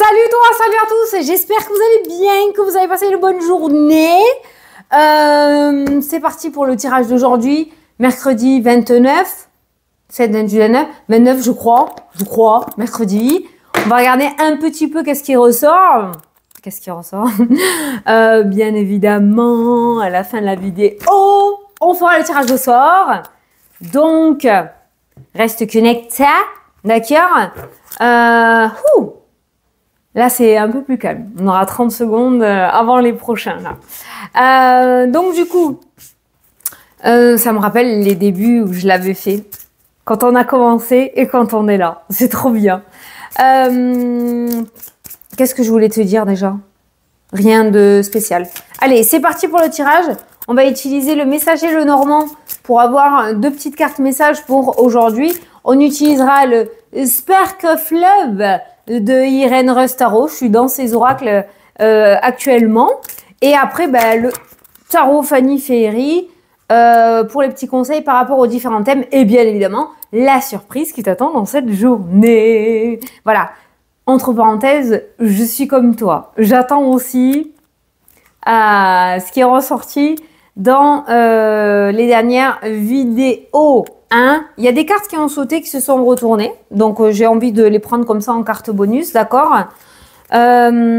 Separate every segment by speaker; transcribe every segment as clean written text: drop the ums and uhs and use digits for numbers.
Speaker 1: Salut toi, salut à tous, j'espère que vous allez bien, que vous avez passé une bonne journée. C'est parti pour le tirage d'aujourd'hui, mercredi 29, 7, 28, 29 je crois, mercredi. On va regarder un petit peu qu'est-ce qui ressort. Bien évidemment, à la fin de la vidéo, on fera le tirage au sort. Donc, reste connecté, d'accord? Là, c'est un peu plus calme. On aura 30 secondes avant les prochains. Là. Donc, du coup, ça me rappelle les débuts où je l'avais fait. Quand on a commencé et quand on est là. C'est trop bien. Qu'est-ce que je voulais te dire déjà? Rien de spécial. Allez, c'est parti pour le tirage. On va utiliser le messager le Normand pour avoir deux petites cartes messages pour aujourd'hui. On utilisera le Spark of Love de Irène Rustaro. Je suis dans ses oracles actuellement. Et après, le tarot Fanny Féerie pour les petits conseils par rapport aux différents thèmes. Et bien évidemment, la surprise qui t'attend dans cette journée. Voilà. Entre parenthèses, je suis comme toi. J'attends aussi ce qui est ressorti dans les dernières vidéos. Il y a des cartes qui ont sauté, qui se sont retournées. Donc, j'ai envie de les prendre comme ça en carte bonus, d'accord? Alors,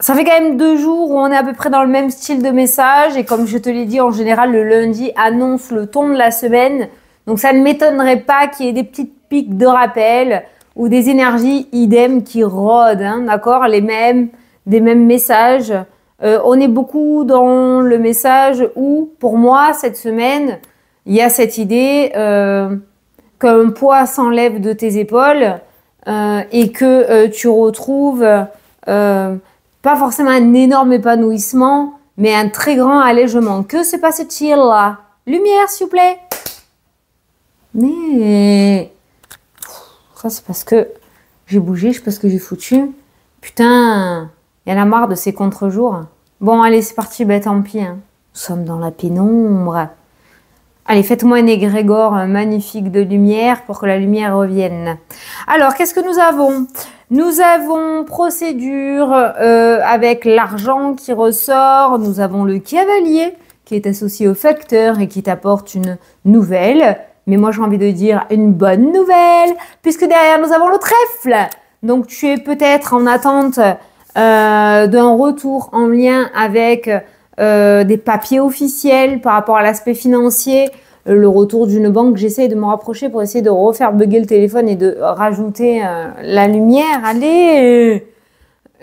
Speaker 1: ça fait quand même 2 jours où on est à peu près dans le même style de message. Et comme je te l'ai dit, en général, le lundi annonce le ton de la semaine. Donc, ça ne m'étonnerait pas qu'il y ait des petites pics de rappel ou des énergies idem qui rôdent, hein, d'accord? Des mêmes messages. On est beaucoup dans le message où, pour moi, cette semaine, il y a cette idée qu'un poids s'enlève de tes épaules et que tu retrouves pas forcément un énorme épanouissement, mais un très grand allègement. Que se passe-t-il là? Lumière, s'il vous plaît. Mais ça, c'est parce que j'ai bougé, je sais pas ce que j'ai foutu. Putain, il y en a marre de ces contre-jours. Bon, allez, c'est parti, tant pis. Hein. Nous sommes dans la pénombre. Allez, faites-moi un égrégore magnifique de lumière pour que la lumière revienne. Alors, qu'est-ce que nous avons? Nous avons procédure avec l'argent qui ressort. Nous avons le cavalier qui est associé au facteur et qui t'apporte une nouvelle. Mais moi, j'ai envie de dire une bonne nouvelle, puisque derrière, nous avons le trèfle. Donc, tu es peut-être en attente d'un retour en lien avec des papiers officiels par rapport à l'aspect financier, le retour d'une banque. J'essaie de me rapprocher pour essayer de refaire bugger le téléphone et de rajouter la lumière. Allez,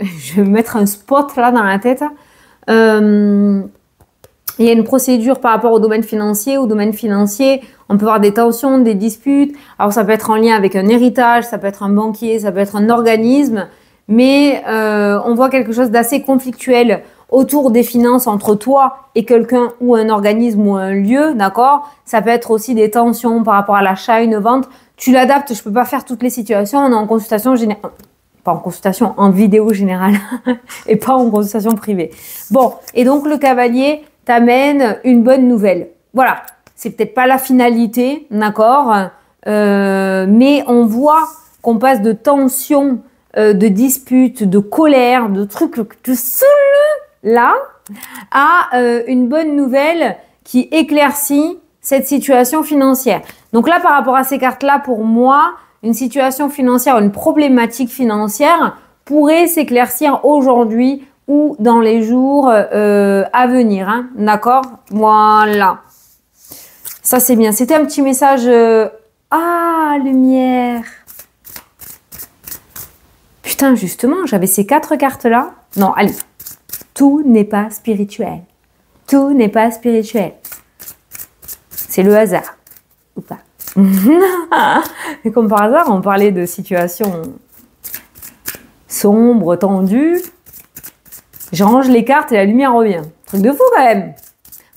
Speaker 1: je vais mettre un spot là dans la tête. Il y a une procédure par rapport au domaine financier. Au domaine financier, on peut avoir des tensions, des disputes. Alors, ça peut être en lien avec un héritage, ça peut être un banquier, ça peut être un organisme. Mais on voit quelque chose d'assez conflictuel autour des finances entre toi et quelqu'un ou un organisme ou un lieu, d'accord? Ça peut être aussi des tensions par rapport à l'achat, une vente. Tu l'adaptes, je peux pas faire toutes les situations. On est en consultation générale. Pas en consultation, en vidéo générale. Et pas en consultation privée. Bon, et donc le cavalier t'amène une bonne nouvelle. Voilà, c'est peut-être pas la finalité, d'accord, mais on voit qu'on passe de tensions, de disputes, de colère, de trucs de là, à une bonne nouvelle qui éclaircit cette situation financière. Donc là, par rapport à ces cartes-là, pour moi, une situation financière, une problématique financière pourrait s'éclaircir aujourd'hui ou dans les jours à venir, hein, d'accord? Voilà. Ça, c'est bien. C'était un petit message... lumière. Putain, justement, j'avais ces 4 cartes-là. Non, allez. Tout n'est pas spirituel. Tout n'est pas spirituel. C'est le hasard. Ou pas. Et comme par hasard, on parlait de situations sombres, tendues. Je range les cartes et la lumière revient. Truc de fou quand même.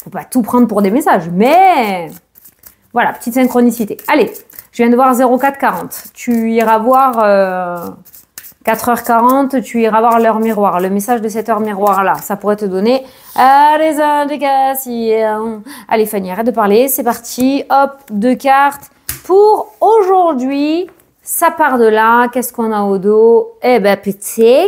Speaker 1: Faut pas tout prendre pour des messages, mais voilà, petite synchronicité. Allez, je viens de voir 0440. Tu iras voir 4h40, tu iras voir l'heure miroir. Le message de cette heure miroir là, ça pourrait te donner des indications. Allez Fanny, arrête de parler, c'est parti. Hop, 2 cartes pour aujourd'hui. Ça part de là. Qu'est-ce qu'on a au dos? Eh ben, putain.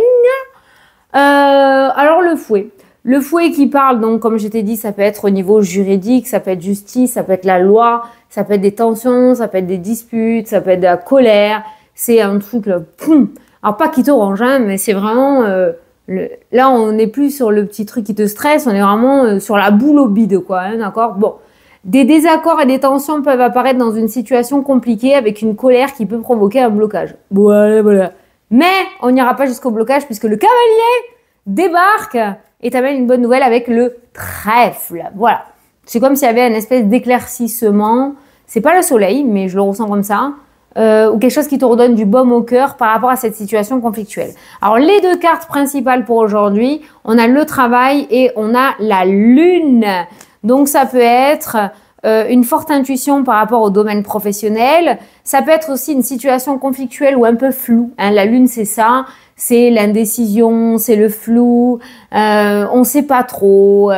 Speaker 1: Alors, le fouet. Le fouet qui parle, donc, comme je t'ai dit, ça peut être au niveau juridique, ça peut être justice, ça peut être la loi, ça peut être des tensions, ça peut être des disputes, ça peut être de la colère. C'est un truc, là, poum. Alors, pas qui t'orange, hein, mais c'est vraiment... là, on n'est plus sur le petit truc qui te stresse, on est vraiment sur la boule au bide, quoi, hein, d'accord? Bon. Des désaccords et des tensions peuvent apparaître dans une situation compliquée avec une colère qui peut provoquer un blocage. Voilà, voilà. Mais on n'ira pas jusqu'au blocage puisque le cavalier débarque et t'amène une bonne nouvelle avec le trèfle. Voilà. C'est comme s'il y avait une espèce d'éclaircissement. C'est pas le soleil, mais je le ressens comme ça. Ou quelque chose qui te redonne du baume au cœur par rapport à cette situation conflictuelle. Alors, les deux cartes principales pour aujourd'hui, on a le travail et on a la lune. Donc, ça peut être une forte intuition par rapport au domaine professionnel. Ça peut être aussi une situation conflictuelle ou un peu floue. Hein. La lune, c'est ça. C'est l'indécision, c'est le flou. On ne sait pas trop.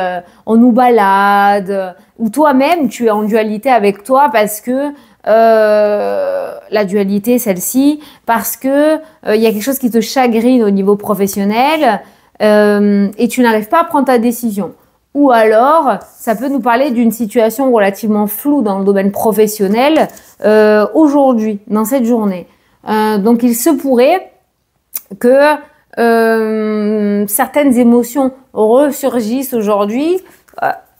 Speaker 1: On nous balade. Ou toi-même, tu es en dualité avec toi parce que la dualité, celle-ci, parce que il y a quelque chose qui te chagrine au niveau professionnel et tu n'arrives pas à prendre ta décision. Ou alors, ça peut nous parler d'une situation relativement floue dans le domaine professionnel aujourd'hui, dans cette journée. Donc, il se pourrait que certaines émotions ressurgissent aujourd'hui.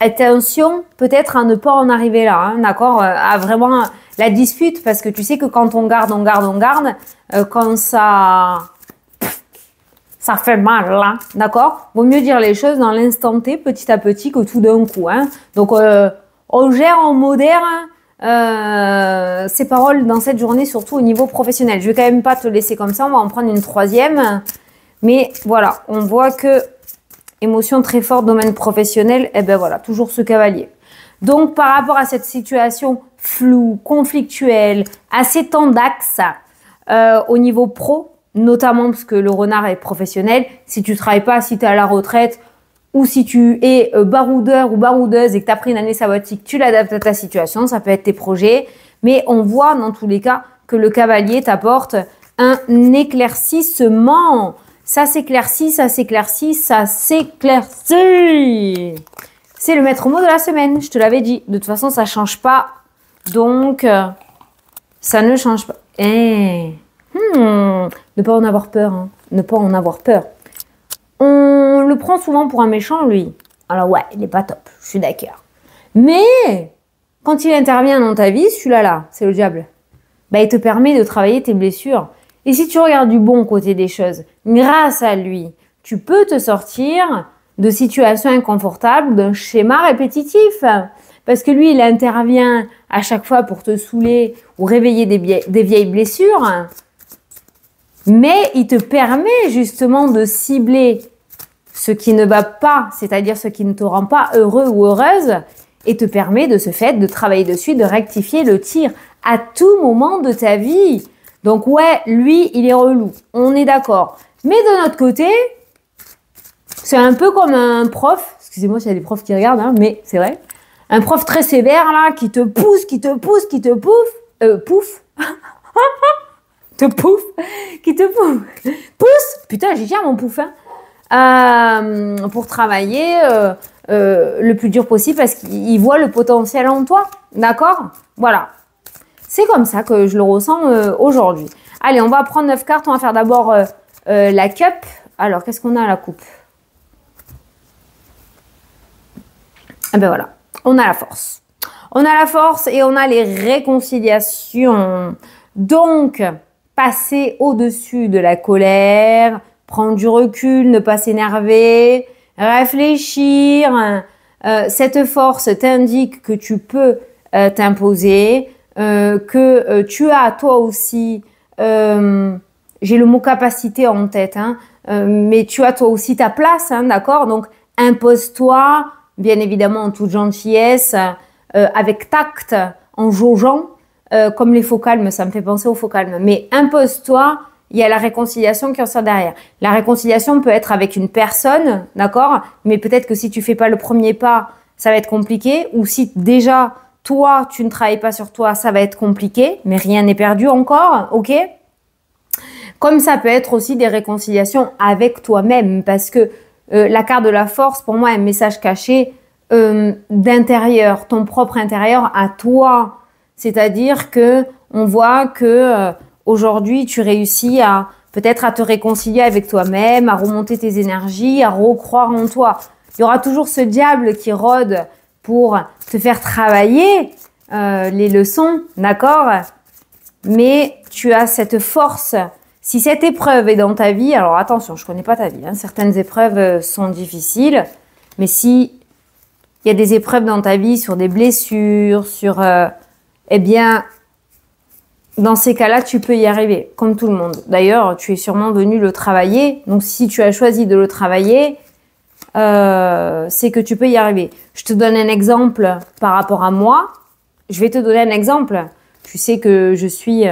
Speaker 1: Attention, peut-être à ne pas en arriver là, hein, d'accord, à vraiment la dispute, parce que tu sais que quand on garde, quand ça fait mal, là, d'accord. Vaut mieux dire les choses dans l'instant T, petit à petit, que tout d'un coup, hein. Donc, on gère, on modère ces paroles dans cette journée, surtout au niveau professionnel. Je vais quand même pas te laisser comme ça, on va en prendre une troisième. Mais voilà, on voit que émotion très forte, domaine professionnel, et ben voilà, toujours ce cavalier. Donc, par rapport à cette situation floue, conflictuelle, assez tendax au niveau pro, notamment parce que le renard est professionnel, si tu travailles pas, si tu es à la retraite, ou si tu es baroudeur ou baroudeuse et que tu as pris une année sabbatique, tu l'adaptes à ta situation, ça peut être tes projets, mais on voit dans tous les cas que le cavalier t'apporte un éclaircissement. Ça s'éclaircit, ça s'éclaircit, ça s'éclaircit. C'est le maître mot de la semaine, je te l'avais dit. De toute façon, ça change pas. Donc, ça ne change pas. Ne pas en avoir peur. Hein. Ne pas en avoir peur. On le prend souvent pour un méchant, lui. Alors ouais, il n'est pas top, je suis d'accord. Mais, quand il intervient dans ta vie, celui-là, c'est le diable. Bah, il te permet de travailler tes blessures. Et si tu regardes du bon côté des choses, grâce à lui, tu peux te sortir de situations inconfortables, d'un schéma répétitif. Parce que lui, il intervient à chaque fois pour te saouler ou réveiller des vieilles blessures. Mais il te permet justement de cibler ce qui ne va pas, c'est-à-dire ce qui ne te rend pas heureux ou heureuse, et te permet de ce fait de travailler dessus, de rectifier le tir à tout moment de ta vie. Donc ouais, lui, il est relou, on est d'accord. Mais de notre côté, c'est un peu comme un prof, excusez-moi s'il y a des profs qui regardent, hein, mais c'est vrai, un prof très sévère là, qui te pousse, qui te pouffe, te pouffe, qui te pousse, putain, j'y tiens mon pouf, hein, pour travailler le plus dur possible parce qu'il voit le potentiel en toi, d'accord? Voilà. C'est comme ça que je le ressens aujourd'hui. Allez, on va prendre 9 cartes. On va faire d'abord la cup. Alors, qu'est-ce qu'on a à la coupe? Eh ben voilà, on a la force. On a la force et on a les réconciliations. Donc, passer au-dessus de la colère, prendre du recul, ne pas s'énerver, réfléchir. Cette force t'indique que tu peux t'imposer, que tu as toi aussi, j'ai le mot capacité en tête, hein, mais tu as toi aussi ta place, hein, d'accord? Donc, impose-toi, bien évidemment en toute gentillesse, avec tact, en jaugeant, comme les faux calmes, ça me fait penser aux faux calmes, mais impose-toi. Il y a la réconciliation qui en sort derrière. La réconciliation peut être avec une personne, d'accord? Mais peut-être que si tu fais pas le premier pas, ça va être compliqué. Ou si déjà toi, tu ne travailles pas sur toi, ça va être compliqué, mais rien n'est perdu encore, ok? Comme ça peut être aussi des réconciliations avec toi-même, parce que la carte de la force, pour moi, est un message caché d'intérieur, ton propre intérieur à toi. C'est-à-dire que on voit que aujourd'hui, tu réussis à peut-être à te réconcilier avec toi-même, à remonter tes énergies, à recroire en toi. Il y aura toujours ce diable qui rôde pour te faire travailler les leçons, d'accord? Mais tu as cette force. Si cette épreuve est dans ta vie, alors attention, je connais pas ta vie, hein, certaines épreuves sont difficiles, mais si il y a des épreuves dans ta vie sur des blessures, sur, eh bien, dans ces cas-là, tu peux y arriver, comme tout le monde. D'ailleurs, tu es sûrement venu le travailler, donc si tu as choisi de le travailler, c'est que tu peux y arriver. Je te donne un exemple par rapport à moi. Je vais te donner un exemple. Tu sais que je suis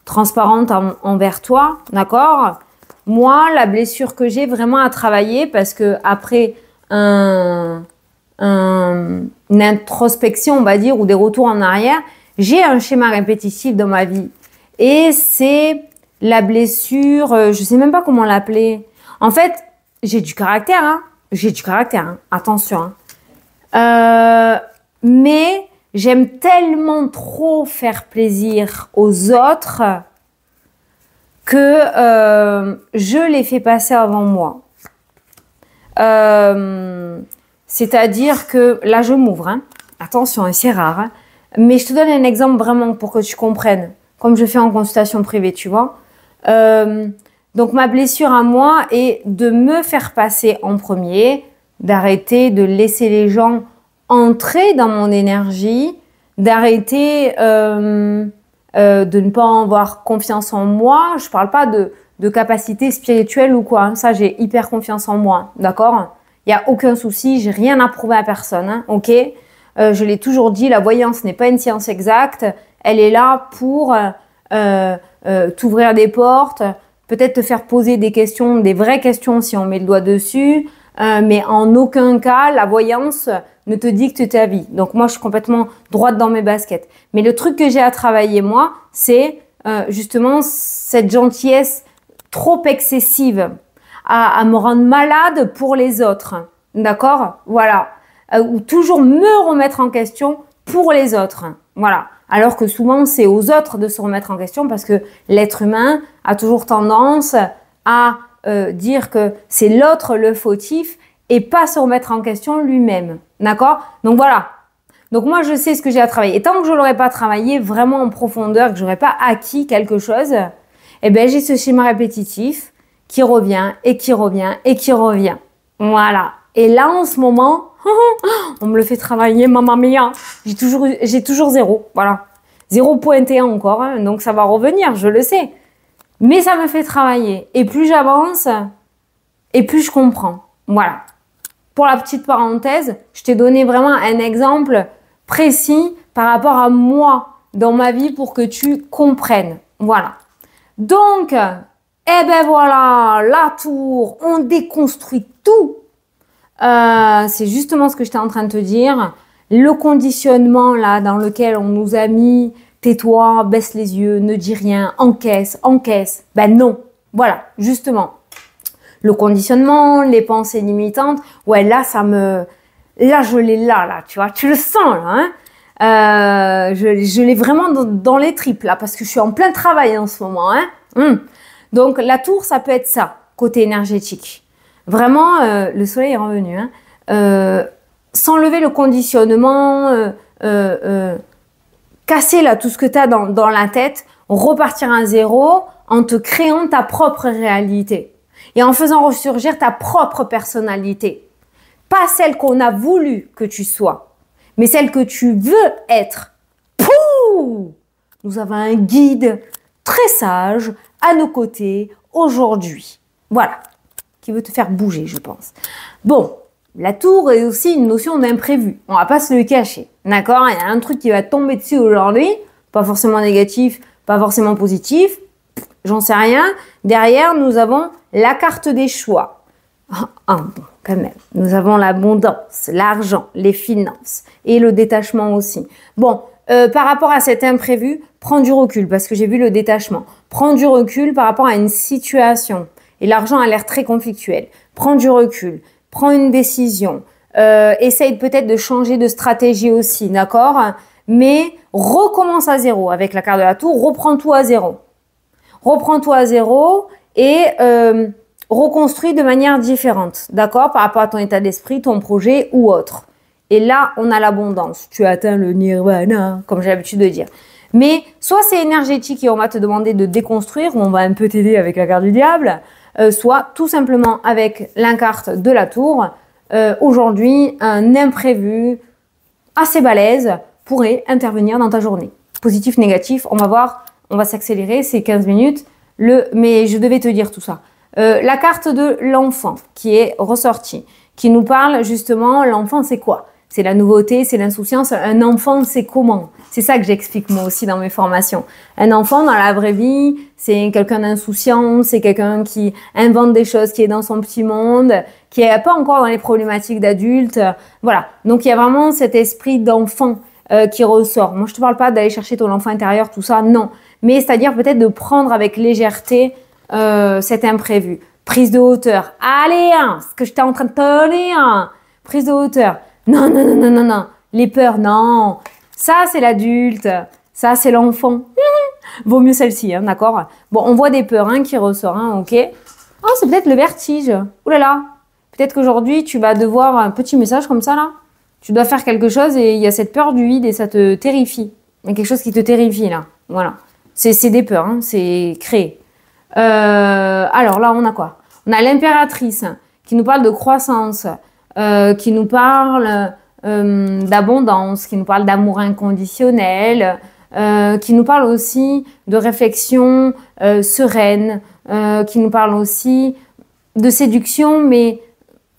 Speaker 1: transparente envers toi, d'accord? Moi, la blessure que j'ai vraiment à travailler, parce que après une introspection, on va dire, ou des retours en arrière, j'ai un schéma répétitif dans ma vie. Et c'est la blessure, je sais même pas comment l'appeler. En fait, j'ai du caractère, hein. J'ai du caractère, hein. Attention. Hein. Mais j'aime tellement trop faire plaisir aux autres que je les fais passer avant moi. C'est-à-dire que, là je m'ouvre, hein. Attention, hein, c'est rare, hein. Mais je te donne un exemple vraiment pour que tu comprennes, comme je fais en consultation privée, tu vois. Donc ma blessure à moi est de me faire passer en premier, d'arrêter de laisser les gens entrer dans mon énergie, d'arrêter de ne pas avoir confiance en moi. Je parle pas de capacité spirituelle ou quoi, hein. Ça, j'ai hyper confiance en moi, d'accord? Il n'y a aucun souci, j'ai rien à prouver à personne, hein, ok? Je l'ai toujours dit, la voyance n'est pas une science exacte, elle est là pour t'ouvrir des portes, peut-être te faire poser des questions, des vraies questions si on met le doigt dessus, mais en aucun cas, la voyance ne te dicte ta vie. Donc moi, je suis complètement droite dans mes baskets. Mais le truc que j'ai à travailler, moi, c'est justement cette gentillesse trop excessive à me rendre malade pour les autres. D'accord? Voilà. Ou toujours me remettre en question pour les autres. Voilà. Alors que souvent, c'est aux autres de se remettre en question parce que l'être humain a toujours tendance à dire que c'est l'autre le fautif et pas se remettre en question lui-même. D'accord? Donc voilà. Donc moi, je sais ce que j'ai à travailler. Et tant que je l'aurais pas travaillé vraiment en profondeur, que j'aurais pas acquis quelque chose, eh ben j'ai ce schéma répétitif qui revient et qui revient et qui revient. Voilà. Et là, en ce moment, on me le fait travailler, mamma mia. J'ai toujours zéro. Voilà. 0,1 encore, hein, donc ça va revenir, je le sais. Mais ça me fait travailler. Et plus j'avance, et plus je comprends. Voilà. Pour la petite parenthèse, je t'ai donné vraiment un exemple précis par rapport à moi dans ma vie pour que tu comprennes. Voilà. Donc, eh ben voilà, la tour, on déconstruit tout. C'est justement ce que j'étais en train de te dire. Le conditionnement là dans lequel on nous a mis, tais-toi, baisse les yeux, ne dis rien, encaisse, encaisse. Ben non, voilà, justement. Le conditionnement, les pensées limitantes, ouais là là je l'ai là, tu vois, tu le sens là, hein. Je l'ai vraiment dans les tripes là parce que je suis en plein travail en ce moment, hein. Donc la tour, ça peut être ça, côté énergétique. Vraiment, le soleil est revenu, hein. S'enlever le conditionnement, casser là tout ce que tu as dans la tête, repartir à zéro en te créant ta propre réalité et en faisant ressurgir ta propre personnalité. Pas celle qu'on a voulu que tu sois, mais celle que tu veux être. Pouh! Nous avons un guide très sage à nos côtés aujourd'hui. Voilà. Qui veut te faire bouger, je pense. Bon, la tour est aussi une notion d'imprévu. On va pas se le cacher. D'accord? Il y a un truc qui va tomber dessus aujourd'hui. Pas forcément négatif, pas forcément positif. J'en sais rien. Derrière, nous avons la carte des choix. Ah, bon, quand même. Nous avons l'abondance, l'argent, les finances et le détachement aussi. Bon, par rapport à cet imprévu, prends du recul parce que j'ai vu le détachement. Prends du recul par rapport à une situation. Et l'argent a l'air très conflictuel. Prends du recul, prends une décision. Essaye peut-être de changer de stratégie aussi, d'accord? Mais recommence à zéro avec la carte de la tour, reprends tout à zéro. Reprends tout à zéro et reconstruis de manière différente, d'accord? Par rapport à ton état d'esprit, ton projet ou autre. Et là, on a l'abondance. Tu atteins le nirvana, comme j'ai l'habitude de dire. Mais soit c'est énergétique et on va te demander de déconstruire, ou on va un peu t'aider avec la carte du diable, soit tout simplement avec la carte de la tour. Aujourd'hui, un imprévu assez balèze pourrait intervenir dans ta journée. Positif, négatif, on va voir, on va s'accélérer, c'est 15 minutes. Mais je devais te dire tout ça. La carte de l'enfant qui est ressortie, qui nous parle justement, l'enfant c'est quoi? C'est la nouveauté, c'est l'insouciance. Un enfant, c'est comment? C'est ça que j'explique moi aussi dans mes formations. Un enfant, dans la vraie vie, c'est quelqu'un d'insouciant, c'est quelqu'un qui invente des choses, qui est dans son petit monde, qui n'est pas encore dans les problématiques d'adulte. Voilà. Donc, il y a vraiment cet esprit d'enfant qui ressort. Moi, je te parle pas d'aller chercher ton enfant intérieur, tout ça, non. Mais c'est-à-dire peut-être de prendre avec légèreté cet imprévu. Prise de hauteur. Allez, hein, ce que j'étais en train de te dire. Prise de hauteur. Non, non, non, non, non, non. Les peurs, non. Ça, c'est l'adulte. Ça, c'est l'enfant. Vaut mieux celle-ci, hein, d'accord? Bon, on voit des peurs hein, qui ressortent, hein, ok? Oh, c'est peut-être le vertige. Ouh là là. Peut-être qu'aujourd'hui, tu vas devoir un petit message comme ça, là. Tu dois faire quelque chose et il y a cette peur du vide et ça te terrifie. Il y a quelque chose qui te terrifie, là. Voilà. C'est des peurs, hein, c'est créé. Alors là, on a quoi? On a l'impératrice qui nous parle de croissance, qui nous parle d'abondance, qui nous parle d'amour inconditionnel, qui nous parle aussi de réflexion sereine, qui nous parle aussi de séduction, mais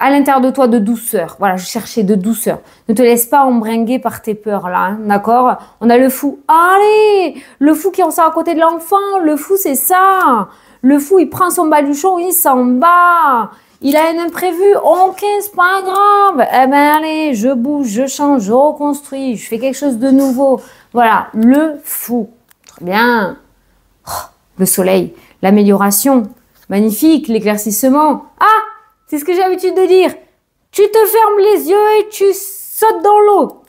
Speaker 1: à l'intérieur de toi, de douceur. Voilà, je cherchais de douceur. Ne te laisse pas embringuer par tes peurs, là, hein, d'accord? On a le fou. Allez! Le fou qui ressort à côté de l'enfant. Le fou, c'est ça. Le fou, il prend son baluchon, il s'en bat. Il a un imprévu. Ok, c'est pas grave. Eh ben, allez, je bouge, je change, je reconstruis, je fais quelque chose de nouveau. Voilà, le fou. Très bien. Oh, le soleil, l'amélioration. Magnifique, l'éclaircissement. Ah! C'est ce que j'ai l'habitude de dire. Tu te fermes les yeux et tu sautes dans l'eau.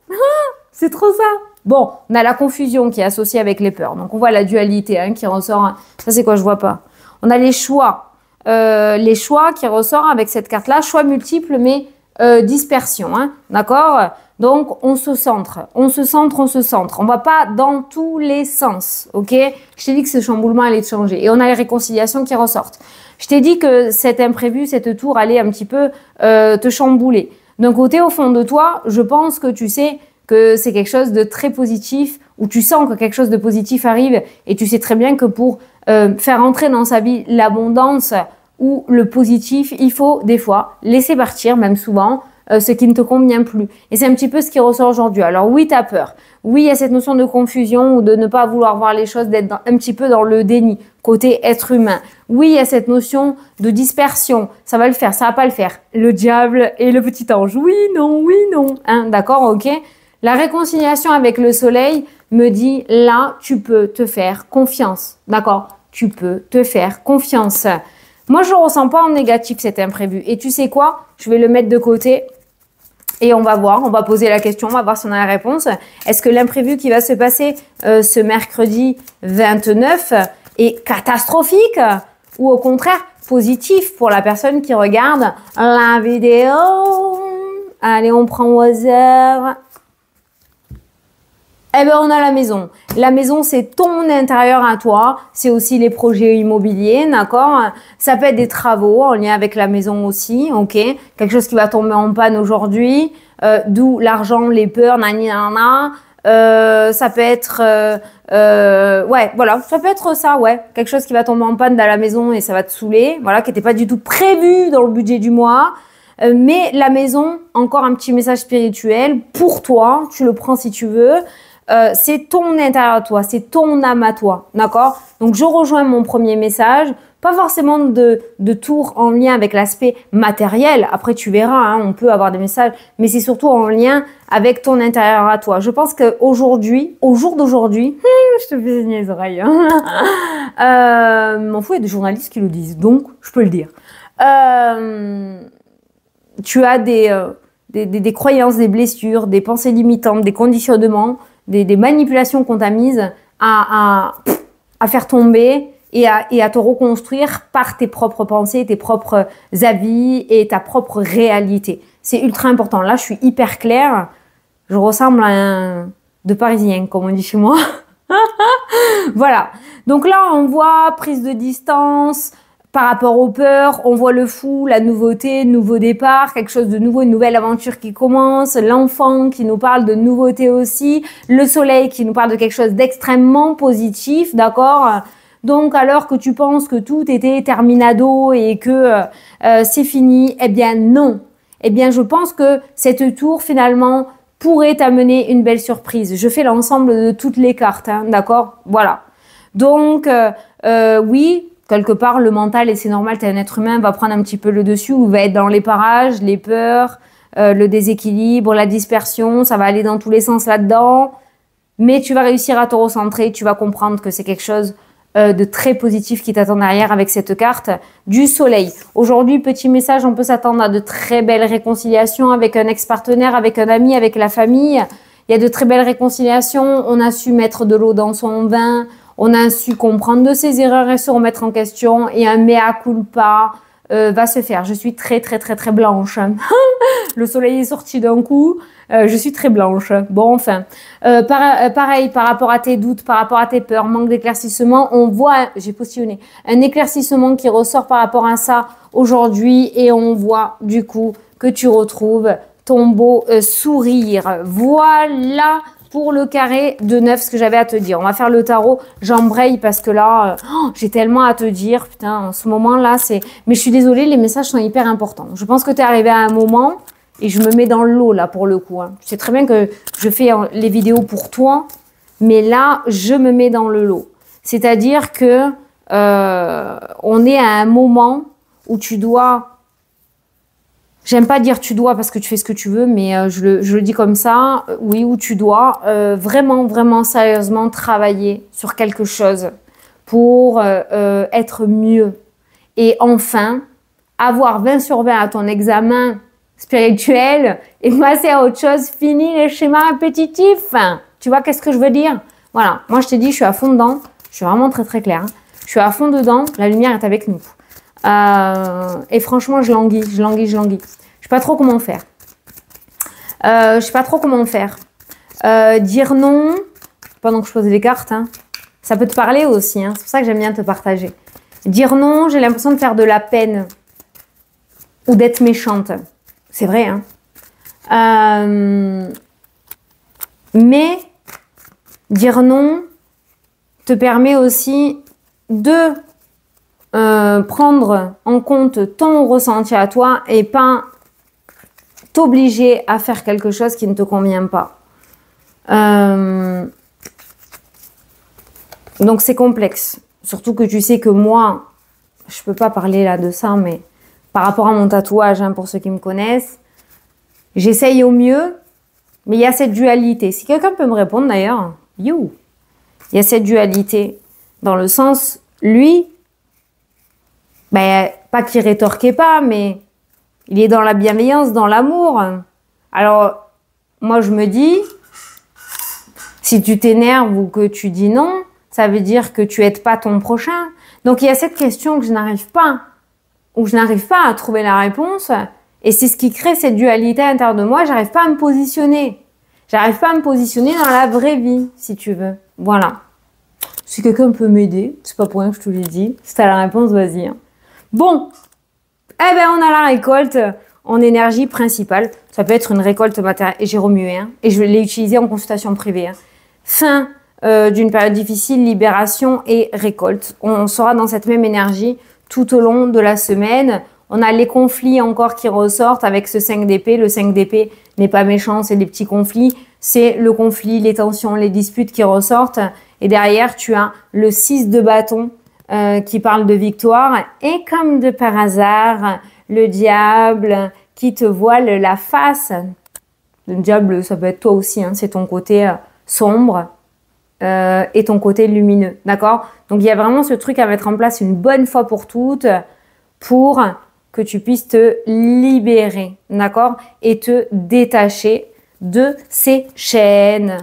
Speaker 1: C'est trop ça. Bon, on a la confusion qui est associée avec les peurs. Donc, on voit la dualité hein, qui ressort. Ça, c'est quoi? Je vois pas. On a les choix. Les choix qui ressortent avec cette carte-là. Choix multiples, mais dispersion. Hein, d'accord? Donc, on se centre. On se centre, on se centre. On va pas dans tous les sens. OK? Je t'ai dit que ce chamboulement allait te changer. Et on a les réconciliations qui ressortent. Je t'ai dit que cet imprévu, cette tour allait un petit peu te chambouler. D'un côté, au fond de toi, je pense que tu sais que c'est quelque chose de très positif, ou tu sens que quelque chose de positif arrive, et tu sais très bien que pour faire entrer dans sa vie l'abondance ou le positif, il faut des fois laisser partir, même souvent, ce qui ne te convient plus. Et c'est un petit peu ce qui ressort aujourd'hui. Alors oui, tu as peur. Oui, il y a cette notion de confusion ou de ne pas vouloir voir les choses, d'être un petit peu dans le déni, côté être humain. Oui, il y a cette notion de dispersion. Ça va le faire, ça va pas le faire. Le diable et le petit ange. Oui, non, hein, d'accord, ok. La réconciliation avec le soleil me dit, là, tu peux te faire confiance. D'accord? Tu peux te faire confiance. Moi, je ne ressens pas en négatif cet imprévu. Et tu sais quoi? Je vais le mettre de côté. Et on va voir, on va poser la question, on va voir si on a la réponse. Est-ce que l'imprévu qui va se passer ce mercredi 29 est catastrophique ou au contraire positif pour la personne qui regarde la vidéo? Allez, on prend au hasard. Eh ben, on a la maison. La maison, c'est ton intérieur à toi. C'est aussi les projets immobiliers, d'accord? Ça peut être des travaux en lien avec la maison aussi, ok? Quelque chose qui va tomber en panne aujourd'hui, d'où l'argent, les peurs, nani, nana. Ça peut être, ouais, voilà, ça peut être ça, ouais. Quelque chose qui va tomber en panne dans la maison et ça va te saouler, voilà, qui n'était pas du tout prévu dans le budget du mois. Mais la maison, encore un petit message spirituel pour toi, tu le prends si tu veux. c'est ton intérieur à toi, c'est ton âme à toi, d'accord? Donc, je rejoins mon premier message, pas forcément de tour en lien avec l'aspect matériel. Après, tu verras, hein, on peut avoir des messages, mais c'est surtout en lien avec ton intérieur à toi. Je pense qu'aujourd'hui, au jour d'aujourd'hui, je te fais saigner les oreilles. M'en fous, il y a des journalistes qui le disent, donc je peux le dire. Tu as des croyances, des blessures, des pensées limitantes, des conditionnements, des manipulations qu'on t'a mises à faire tomber et à te reconstruire par tes propres pensées, tes propres avis et ta propre réalité. C'est ultra important. Là, je suis hyper claire. Je ressemble à un de Parisien, comme on dit chez moi. Voilà. Donc là, on voit prise de distance par rapport aux peurs. On voit le fou, la nouveauté, nouveau départ, quelque chose de nouveau, une nouvelle aventure qui commence. L'enfant qui nous parle de nouveauté aussi. Le soleil qui nous parle de quelque chose d'extrêmement positif, d'accord ? Donc, alors que tu penses que tout était terminado et que c'est fini, eh bien non. Eh bien, je pense que cette tour, finalement, pourrait t'amener une belle surprise. Je fais l'ensemble de toutes les cartes, hein, d'accord? Voilà. Donc, oui, quelque part, le mental, et c'est normal, tu es un être humain, va prendre un petit peu le dessus, ou va être dans les parages, les peurs, le déséquilibre, la dispersion, ça va aller dans tous les sens là-dedans. Mais tu vas réussir à te recentrer, tu vas comprendre que c'est quelque chose de très positif qui t'attend derrière avec cette carte du soleil. Aujourd'hui, petit message, on peut s'attendre à de très belles réconciliations avec un ex-partenaire, avec un ami, avec la famille. Il y a de très belles réconciliations. On a su mettre de l'eau dans son vin. On a su comprendre de ses erreurs et se remettre en question. Et un mea culpa va se faire. Je suis très, très, très, très blanche. Le soleil est sorti d'un coup. Je suis très blanche. Bon, enfin. Pareil, par rapport à tes doutes, par rapport à tes peurs, manque d'éclaircissement, on voit, j'ai postillonné, un éclaircissement qui ressort par rapport à ça aujourd'hui et on voit du coup que tu retrouves ton beau sourire. Voilà pour le carré de 9, ce que j'avais à te dire. On va faire le tarot. J'embraye parce que là, j'ai tellement à te dire. Putain, en ce moment-là, c'est... Mais je suis désolée, les messages sont hyper importants. Je pense que tu es arrivé à un moment et je me mets dans l'eau, là, pour le coup. Hein. Tu sais très bien que je fais les vidéos pour toi, mais là, je me mets dans le lot. C'est-à-dire que on est à un moment où tu dois... J'aime pas dire tu dois parce que tu fais ce que tu veux, mais je le dis comme ça, oui, où tu dois vraiment, vraiment sérieusement travailler sur quelque chose pour être mieux. Et enfin, avoir 20 sur 20 à ton examen spirituel et passer à autre chose, fini les schémas répétitifs. Tu vois qu'est-ce que je veux dire? Voilà, moi je t'ai dit, je suis à fond dedans, je suis vraiment très très claire. Hein. Je suis à fond dedans, la lumière est avec nous. Et franchement, je languis. Je sais pas trop comment faire. Dire non, pendant que je pose les cartes, hein, ça peut te parler aussi. Hein, c'est pour ça que j'aime bien te partager. Dire non, j'ai l'impression de faire de la peine ou d'être méchante. C'est vrai. Hein. Mais dire non te permet aussi de prendre en compte ton ressenti à toi et pas t'obliger à faire quelque chose qui ne te convient pas. Donc c'est complexe. Surtout que tu sais que moi, je peux pas parler là de ça, mais par rapport à mon tatouage, hein, pour ceux qui me connaissent, j'essaye au mieux, mais il y a cette dualité. Si quelqu'un peut me répondre d'ailleurs, you, il y a cette dualité dans le sens, lui, ben, pas qu'il rétorquait pas, mais il est dans la bienveillance, dans l'amour. Alors, moi, je me dis, si tu t'énerves ou que tu dis non, ça veut dire que tu aides pas ton prochain. Donc, il y a cette question que je n'arrive pas, ou je n'arrive pas à trouver la réponse. Et c'est ce qui crée cette dualité à l'intérieur de moi. J'arrive pas à me positionner. J'arrive pas à me positionner dans la vraie vie, si tu veux. Voilà. Si quelqu'un peut m'aider, c'est pas pour rien que je te l'ai dit. Si t'as la réponse, vas-y. Hein. Bon, eh ben on a la récolte en énergie principale. Ça peut être une récolte matérielle. Et j'ai remué, hein, et je l'ai utilisé en consultation privée. Hein. Fin d'une période difficile, libération et récolte. On sera dans cette même énergie tout au long de la semaine. On a les conflits encore qui ressortent avec ce 5 d'épée. Le 5 d'épée n'est pas méchant, c'est des petits conflits. c'est le conflit, les tensions, les disputes qui ressortent. Et derrière, tu as le 6 de bâton qui parle de victoire. Et comme de par hasard, le diable qui te voile la face. Le diable, ça peut être toi aussi, hein, c'est ton côté sombre et ton côté lumineux, d'accord? Donc, il y a vraiment ce truc à mettre en place une bonne fois pour toutes pour que tu puisses te libérer, d'accord? Et te détacher de ces chaînes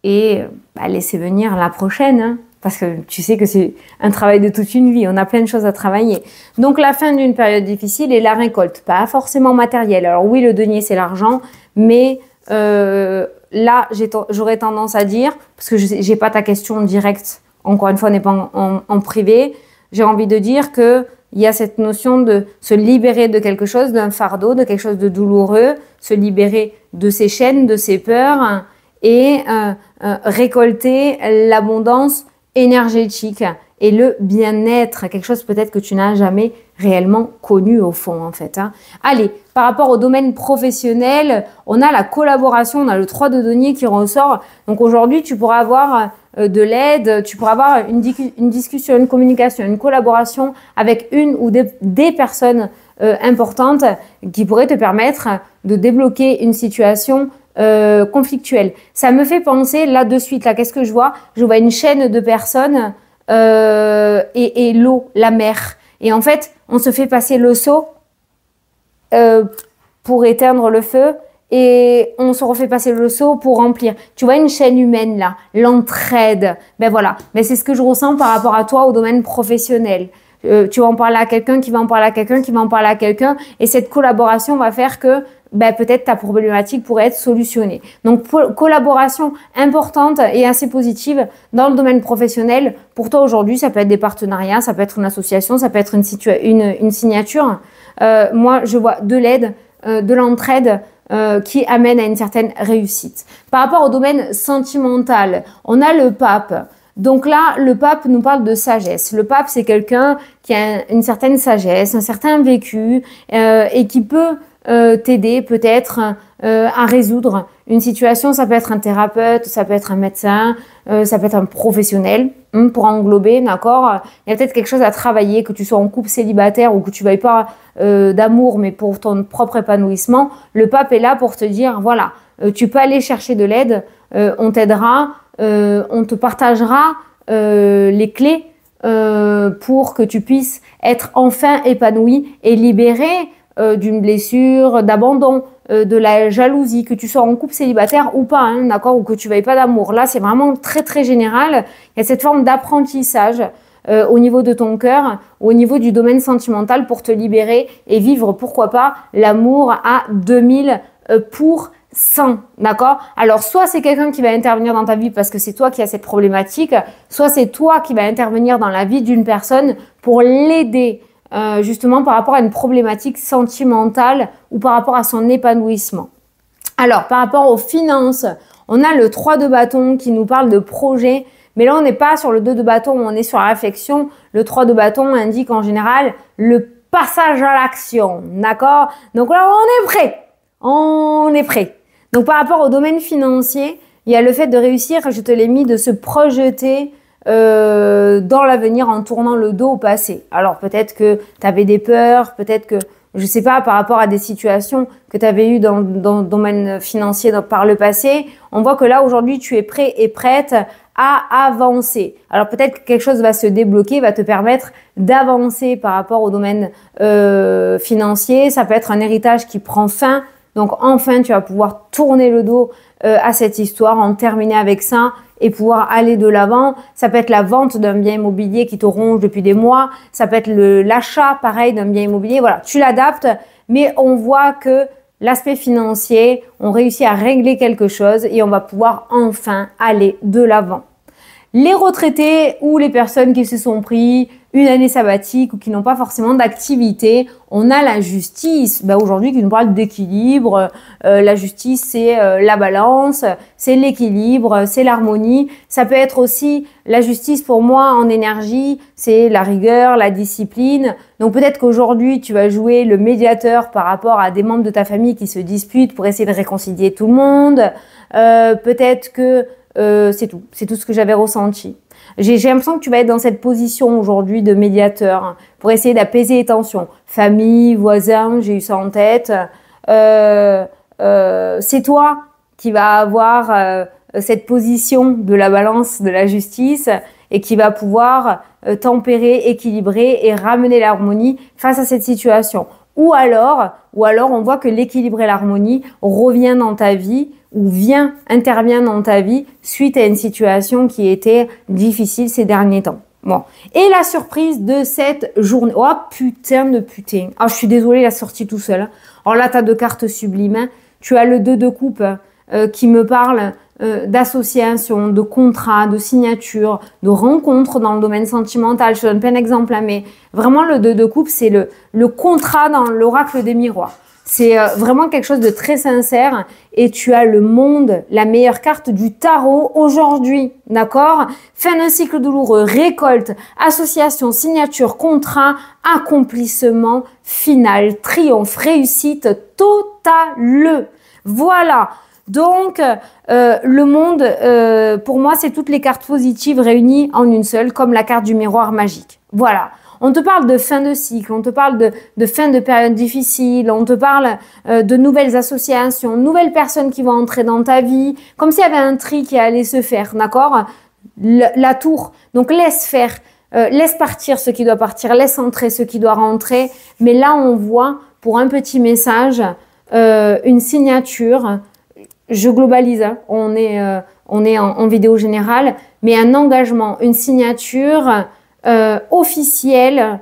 Speaker 1: et laisser venir la prochaine, hein, parce que tu sais que c'est un travail de toute une vie, on a plein de choses à travailler. Donc la fin d'une période difficile et la récolte, pas forcément matérielle. Alors oui, le denier c'est l'argent, mais là j'aurais tendance à dire, parce que j'ai pas ta question directe, encore une fois on n'est pas en privé, j'ai envie de dire que il y a cette notion de se libérer de quelque chose, d'un fardeau, de quelque chose de douloureux, se libérer de ses chaînes, de ses peurs et récolter l'abondance énergétique et le bien-être, quelque chose peut-être que tu n'as jamais réellement connu au fond en fait. Hein. Allez, par rapport au domaine professionnel, on a la collaboration, on a le 3 de denier qui ressort. Donc aujourd'hui, tu pourras avoir de l'aide, tu pourras avoir une discussion, une communication, une collaboration avec une ou des personnes importantes qui pourraient te permettre de débloquer une situation conflictuelle. Ça me fait penser là de suite, là qu'est-ce que je vois? Je vois une chaîne de personnes et l'eau, la mer. Et en fait, on se fait passer le seau pour éteindre le feu et on se refait passer le seau pour remplir. Tu vois une chaîne humaine là, l'entraide. Ben voilà, mais c'est ce que je ressens par rapport à toi au domaine professionnel. Tu vas en parler à quelqu'un, qui va en parler à quelqu'un, qui va en parler à quelqu'un et cette collaboration va faire que peut-être ta problématique pourrait être solutionnée. Donc, collaboration importante et assez positive dans le domaine professionnel. Pour toi aujourd'hui, ça peut être des partenariats, ça peut être une association, ça peut être une signature. Moi, je vois de l'aide, de l'entraide qui amène à une certaine réussite. Par rapport au domaine sentimental, on a le pape. Donc là, le pape nous parle de sagesse. Le pape, c'est quelqu'un qui a une certaine sagesse, un certain vécu et qui peut t'aider peut-être à résoudre une situation. Ça peut être un thérapeute, ça peut être un médecin, ça peut être un professionnel pour englober, d'accord? Il y a peut-être quelque chose à travailler, que tu sois en couple célibataire ou que tu veuilles pas d'amour, mais pour ton propre épanouissement. Le pape est là pour te dire, voilà, tu peux aller chercher de l'aide, on t'aidera, on te partagera les clés pour que tu puisses être enfin épanoui et libéré d'une blessure, d'abandon, de la jalousie, que tu sois en couple célibataire ou pas, hein, d'accord, ou que tu veuilles pas d'amour. Là, c'est vraiment très très général. Il y a cette forme d'apprentissage au niveau de ton cœur, au niveau du domaine sentimental pour te libérer et vivre, pourquoi pas, l'amour à 2000%, d'accord? Alors, soit c'est quelqu'un qui va intervenir dans ta vie parce que c'est toi qui as cette problématique, soit c'est toi qui va intervenir dans la vie d'une personne pour l'aider justement par rapport à une problématique sentimentale ou par rapport à son épanouissement. Alors, par rapport aux finances, on a le 3 de bâton qui nous parle de projet, mais là, on n'est pas sur le 2 de bâton, on est sur la réflexion. Le 3 de bâton indique en général le passage à l'action, d'accord? Donc là, on est prêt. On est prêt. Donc, par rapport au domaine financier, il y a le fait de réussir, je te l'ai mis, de se projeter dans l'avenir en tournant le dos au passé. Alors peut-être que tu avais des peurs, peut-être que, je sais pas, par rapport à des situations que tu avais eues dans le domaine financier par le passé, on voit que là aujourd'hui tu es prêt et prête à avancer. Alors peut-être que quelque chose va se débloquer, va te permettre d'avancer par rapport au domaine financier. Ça peut être un héritage qui prend fin. Donc enfin tu vas pouvoir tourner le dos à cette histoire, en terminer avec ça et pouvoir aller de l'avant. Ça peut être la vente d'un bien immobilier qui te ronge depuis des mois. Ça peut être l'achat, pareil, d'un bien immobilier. Voilà, tu l'adaptes, mais on voit que l'aspect financier, on réussit à régler quelque chose et on va pouvoir enfin aller de l'avant. Les retraités ou les personnes qui se sont pris une année sabbatique ou qui n'ont pas forcément d'activité. On a la justice, aujourd'hui qui nous parle d'équilibre. La justice, c'est la balance, c'est l'équilibre, c'est l'harmonie. Ça peut être aussi la justice pour moi en énergie, c'est la rigueur, la discipline. Donc peut-être qu'aujourd'hui, tu vas jouer le médiateur par rapport à des membres de ta famille qui se disputent pour essayer de réconcilier tout le monde. Peut-être que c'est tout ce que j'avais ressenti. J'ai l'impression que tu vas être dans cette position aujourd'hui de médiateur pour essayer d'apaiser les tensions. Famille, voisins, j'ai eu ça en tête. C'est toi qui va avoir cette position de la balance, de la justice et qui va pouvoir tempérer, équilibrer et ramener l'harmonie face à cette situation. Ou alors on voit que l'équilibre et l'harmonie revient dans ta vie ou intervient dans ta vie suite à une situation qui était difficile ces derniers temps. Bon. Et la surprise de cette journée. Oh putain de putain. Ah, je suis désolée, il a sorti tout seul. Alors là, tu as deux cartes sublimes. Hein. Tu as le 2 de coupe qui me parle d'association, de contrat, de signature, de rencontre dans le domaine sentimental. Je te donne plein d'exemples, hein, mais vraiment le 2 de coupe, c'est le contrat dans l'oracle des miroirs. C'est vraiment quelque chose de très sincère et tu as le monde, la meilleure carte du tarot aujourd'hui, d'accord? Fin d'un cycle douloureux, récolte, association, signature, contrat, accomplissement final, triomphe, réussite totale. Voilà. Donc, le monde, pour moi, c'est toutes les cartes positives réunies en une seule, comme la carte du miroir magique. Voilà. On te parle de fin de cycle, on te parle de fin de période difficile, on te parle de nouvelles associations, nouvelles personnes qui vont entrer dans ta vie, comme s'il y avait un tri qui allait se faire, d'accord? La tour. Donc, laisse faire, laisse partir ce qui doit partir, laisse entrer ce qui doit rentrer. Mais là, on voit, pour un petit message, une signature. Je globalise, hein. On est en vidéo générale, mais un engagement, une signature officielle,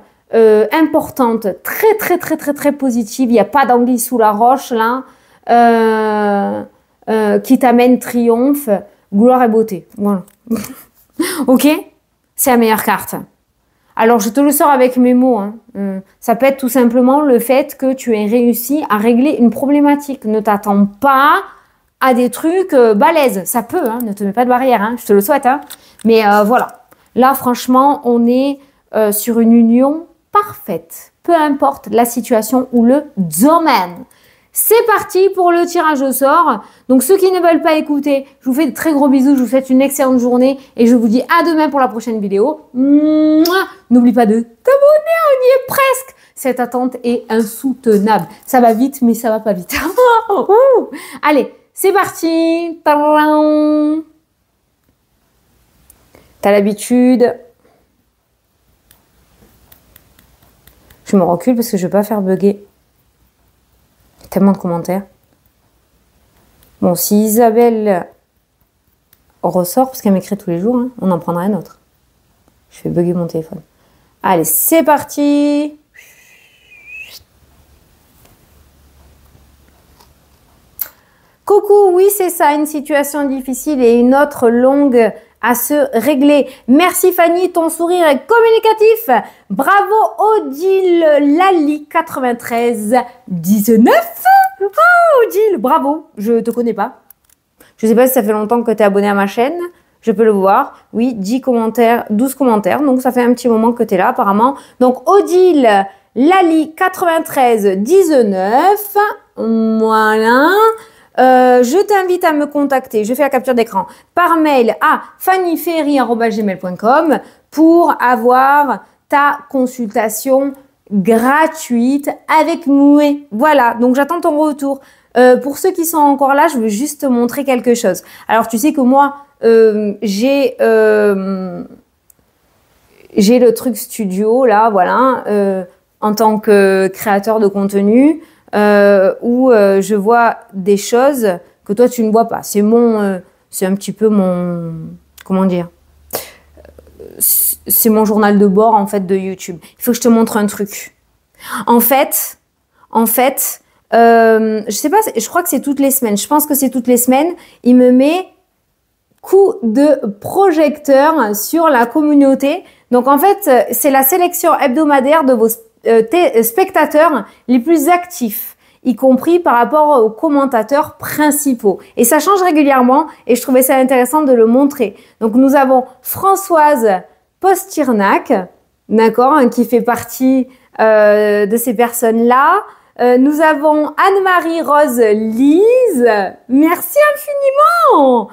Speaker 1: importante, très positive. Il n'y a pas d'anguille sous la roche là, qui t'amène triomphe, gloire et beauté. Voilà. Ok, c'est la meilleure carte. Alors je te le sors avec mes mots. Hein. Ça peut être tout simplement le fait que tu aies réussi à régler une problématique. Ne t'attends pas à des trucs balèzes. Ça peut, hein, ne te mets pas de barrière, hein, je te le souhaite. Hein. Mais voilà, là franchement, on est sur une union parfaite. Peu importe la situation ou le domaine. C'est parti pour le tirage au sort. Donc ceux qui ne veulent pas écouter, je vous fais de très gros bisous, je vous souhaite une excellente journée et je vous dis à demain pour la prochaine vidéo. N'oublie pas de t'abonner, on y est presque. Cette attente est insoutenable. Ça va vite, mais ça va pas vite. Allez, c'est parti. T'as l'habitude. Je me recule parce que je ne vais pas faire bugger. Il y a tellement de commentaires. Bon, si Isabelle ressort, parce qu'elle m'écrit tous les jours, hein, on en prendra un autre. Je fais bugger mon téléphone. Allez, c'est parti. Coucou, oui, c'est ça, une situation difficile et une autre longue à se régler. Merci Fanny, ton sourire est communicatif. Bravo Odile Lali 93 19. Oh Odile, bravo. Je te connais pas. Je sais pas si ça fait longtemps que tu es abonné à ma chaîne. Je peux le voir. Oui, 10 commentaires, 12 commentaires. Donc ça fait un petit moment que tu es là apparemment. Donc Odile Lali 93 19. Voilà. Je t'invite à me contacter, je fais la capture d'écran, par mail à fannyferry@gmail.com pour avoir ta consultation gratuite avec moi. Voilà, donc j'attends ton retour. Pour ceux qui sont encore là, je veux juste te montrer quelque chose. Alors tu sais que moi, j'ai le truc studio là, voilà, en tant que créateur de contenu. Où je vois des choses que toi tu ne vois pas. C'est un petit peu mon, comment dire, c'est mon journal de bord en fait de YouTube. Il faut que je te montre un truc. En fait, je sais pas, je crois que c'est toutes les semaines. Je pense que c'est toutes les semaines. Il me met coup de projecteur sur la communauté Donc en fait, c'est la sélection hebdomadaire de vos spectateurs les plus actifs, y compris par rapport aux commentateurs principaux. Et ça change régulièrement et je trouvais ça intéressant de le montrer. Donc nous avons Françoise Postirnac, d'accord, hein, qui fait partie de ces personnes-là. Nous avons Anne-Marie Rose Lise, merci infiniment.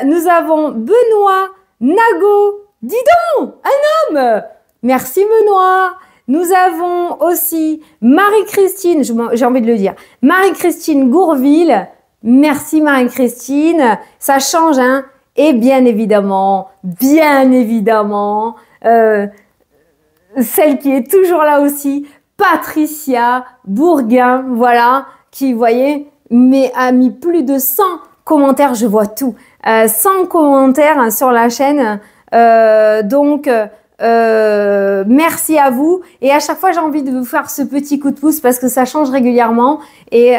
Speaker 1: Nous avons Benoît Nago, dis donc, un homme, merci Benoît. Nous avons aussi Marie-Christine, j'ai envie de le dire, Marie-Christine Gourville, merci Marie-Christine, ça change, hein. Et bien évidemment, celle qui est toujours là aussi, Patricia Bourguin, voilà, qui, vous voyez, a mis plus de 100 commentaires, je vois tout, 100 commentaires sur la chaîne, merci à vous. Et à chaque fois, j'ai envie de vous faire ce petit coup de pouce parce que ça change régulièrement. Et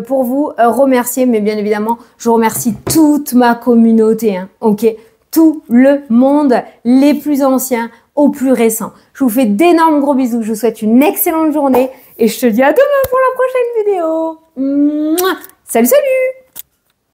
Speaker 1: pour vous remercier, mais bien évidemment, je remercie toute ma communauté, hein, ok, tout le monde, les plus anciens aux plus récents. Je vous fais d'énormes gros bisous. Je vous souhaite une excellente journée et je te dis à demain pour la prochaine vidéo. Mouah. Salut, salut!